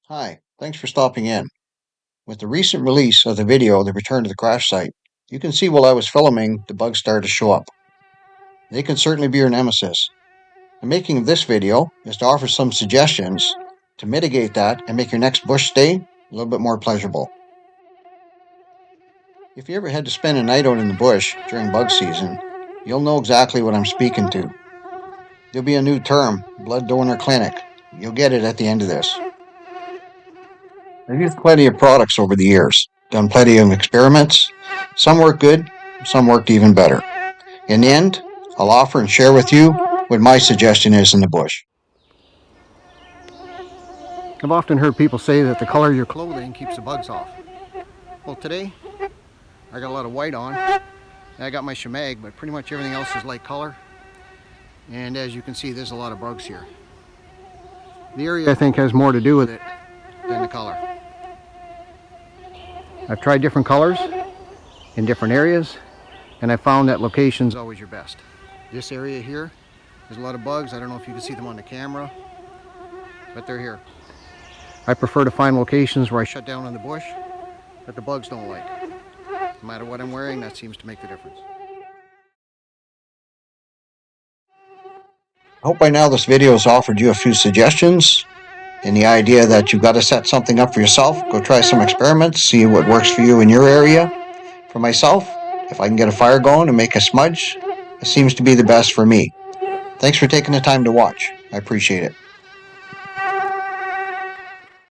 Hi, thanks for stopping in. With the recent release of the video, The Return to the Crash Site, you can see while I was filming, the bugs started to show up. They can certainly be your nemesis. The making of this video is to offer some suggestions to mitigate that and make your next bush stay a little bit more pleasurable. If you ever had to spend a night out in the bush during bug season, you'll know exactly what I'm speaking to. There'll be a new term, blood donor clinic. You'll get it at the end of this. I've used plenty of products over the years, done plenty of experiments. Some work good, some worked even better. In the end, I'll offer and share with you what my suggestion is in the bush. I've often heard people say that the color of your clothing keeps the bugs off. Well, today I got a lot of white on, and I got my shemag, but pretty much everything else is light color. And as you can see, there's a lot of bugs here. The area, I think, has more to do with it than the color. I've tried different colors in different areas, and I found that location's always your best. This area here, there's a lot of bugs. I don't know if you can see them on the camera, but they're here. I prefer to find locations where I shut down in the bush that the bugs don't like. No matter what I'm wearing, that seems to make the difference. I hope by now this video has offered you a few suggestions and the idea that you've got to set something up for yourself. Go try some experiments, see what works for you in your area. For myself, if I can get a fire going and make a smudge, it seems to be the best for me. Thanks for taking the time to watch. I appreciate it.